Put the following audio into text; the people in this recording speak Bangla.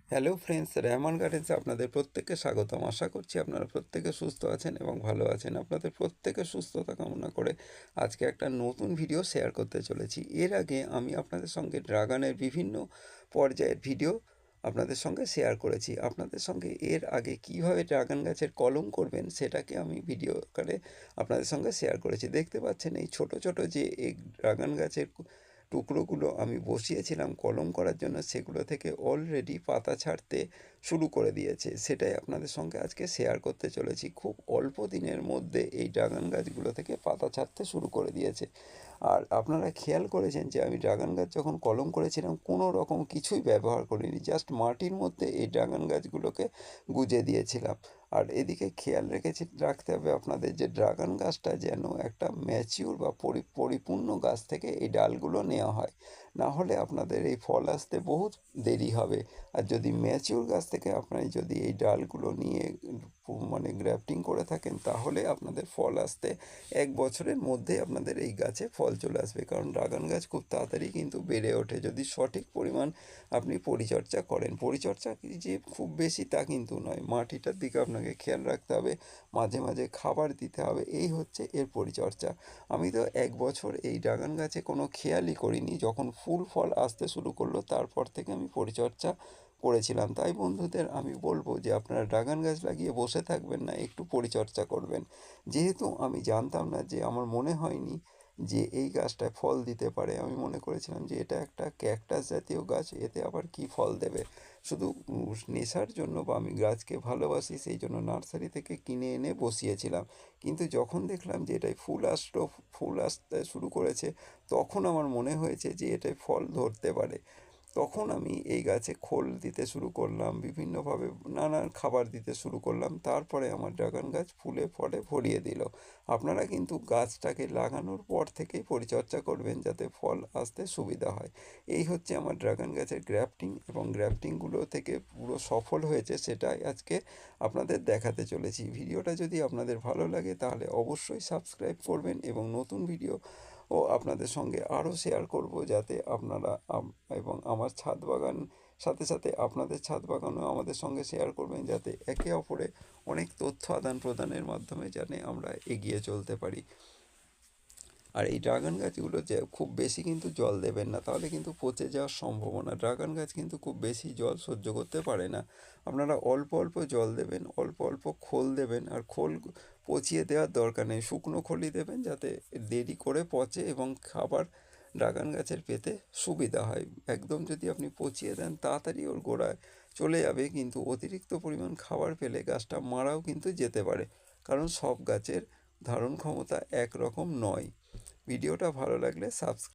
হ্যালো ফ্রেন্ডস, রেহমান গার্ডেন্সে আপনাদের প্রত্যেককে স্বাগতম। আশা করছি আপনারা প্রত্যেকে সুস্থ আছেন এবং ভালো আছেন। আপনাদের প্রত্যেকের সুস্থতা কামনা করে আজকে একটা নতুন ভিডিও শেয়ার করতে চলেছি। এর আগে আমি আপনাদের সঙ্গে ড্রাগনের বিভিন্ন পর্যায়ের ভিডিও আপনাদের সঙ্গে শেয়ার করেছি। আপনাদের সঙ্গে এর আগে কিভাবে ড্রাগন গাছের কলম করবেন সেটাকে আমি ভিডিও আকারে আপনাদের সঙ্গে শেয়ার করেছি। দেখতে পাচ্ছেন এই ছোট ছোট যে এই ড্রাগন গাছের টুকরোগুলো আমি বসিয়েছিলাম কলম করার জন্য, সেগুলো থেকে অলরেডি পাতা ছাড়তে শুরু করে দিয়েছে। সেটাই আপনাদের সঙ্গে আজকে শেয়ার করতে চলেছি। খুব অল্প দিনের মধ্যে এই ড্রাগন গাছগুলো থেকে পাতা ছাড়তে শুরু করে দিয়েছে। আর আপনারা খেয়াল করেছেন যে আমি ড্রাগন গাছ যখন কলম করেছিলাম কোনো রকম কিছুই ব্যবহার করিনি, জাস্ট মাটির মধ্যে এই ড্রাগন গাছগুলোকে গুঁজে দিয়েছিলাম। আর এদিকে খেয়াল রাখতে হবে আপনাদের যে ড্রাগন গাছটা যেন একটা ম্যাচিউর বা পরিপূর্ণ গাছ থেকে এই ডালগুলো নেওয়া হয়, না হলে আপনাদের এই ফল আসতে বহুত দেরি হবে। আর যদি ম্যাচিউর গাছ থেকে আপনারা যদি এই ডালগুলো নিয়ে মানে গ্রাফটিং করে থাকেন, তাহলে আপনাদের ফল আসতে 1 বছরের মধ্যে আপনাদের এই গাছে ফল চলে আসবে। কারণ ড্রাগন গাছ খুব তাড়াতাড়ি কিন্তু বেড়ে ওঠে যদি সঠিক পরিমাণ আপনি পরিচর্যা করেন। পরিচর্যা যে খুব বেশি তা কিন্তু নয়, মাটিটার দিকে আপনাকে খেয়াল রাখতে হবে, মাঝে মাঝে খাবার দিতে হবে, এই হচ্ছে এর পরিচর্যা। আমি তো 1 বছর এই ড্রাগন গাছে কোনো খেয়ালই করিনি, যখন ফুল ফল আসতে শুরু করলো তারপর থেকে আমি পরিচর্যা করেছিলাম। তাই বন্ধুদের আমি বলবো যে আপনারা ড্রাগন গাছ লাগিয়ে বসে থাকবেন না, একটু পরিচর্যা করবেন। যেহেতু আমি জানতাম না, যে আমার মনে হয়নি যে এই গাছটায় ফল দিতে পারে, আমি মনে করেছিলাম যে এটা একটা ক্যাকটাস জাতীয় গাছ, এতে আবার কি ফল দেবে। শুধু নেশার জন্য বা আমি গাছকে ভালোবাসি সেই জন্য নার্সারি থেকে কিনে এনে বসিয়েছিলাম। কিন্তু যখন দেখলাম যে এটাই ফুল আসতে শুরু করেছে, তখন আমার মনে হয়েছে যে এটাই ফল ধরতে পারে। তখন আমি এই গাছে খোল দিতে শুরু করলাম, বিভিন্নভাবে নানান খাবার দিতে শুরু করলাম। তারপরে আমার ড্রাগন গাছ ফুলে ফলে ভরিয়ে দিল। আপনারা কিন্তু গাছটাকে লাগানোর পর থেকেই পরিচর্যা করবেন, যাতে ফল আসতে সুবিধা হয়। এই হচ্ছে আমার ড্রাগন গাছের গ্রাফটিং, এবং গ্রাফটিংগুলো থেকে পুরো সফল হয়েছে সেটাই আজকে আপনাদের দেখাতে চলেছি। ভিডিওটা যদি আপনাদের ভালো লাগে তাহলে অবশ্যই সাবস্ক্রাইব করবেন, এবং নতুন ভিডিও আপনাদের সঙ্গে আরও শেয়ার করব, যাতে আপনারা এবং আমার ছাদ বাগান সাথে সাথে আপনাদের ছাদ বাগানও আমাদের সঙ্গে শেয়ার করবেন, যাতে একে অপরে অনেক তথ্য আদান প্রদানের মাধ্যমে জানে আমরা এগিয়ে চলতে পারি। আর এই ড্রাগন গাছগুলো যে খুব বেশি কিন্তু জল দেবেন না, তাহলে কিন্তু পচে যাওয়ার সম্ভাবনা। ড্রাগন গাছ কিন্তু খুব বেশি জল সহ্য করতে পারে না। আপনারা অল্প অল্প জল দেবেন, অল্প অল্প খোল দেবেন। আর খোল পচিয়ে দেওয়ার দরকার নেই, শুকনো খোলই দেবেন, যাতে দেরি করে পচে এবং খাবার ড্রাগন গাছের পেতে সুবিধা হয়। একদম যদি আপনি পচিয়ে দেন, তাড়াতাড়ি ওর গোড়ায় চলে যাবে, কিন্তু অতিরিক্ত পরিমাণ খাবার পেলে গাছটা মারাও কিন্তু যেতে পারে। কারণ সব গাছের ধারণ ক্ষমতা একরকম নয়। ভিডিওটা ভালো লাগলে সাবস্ক্রাইব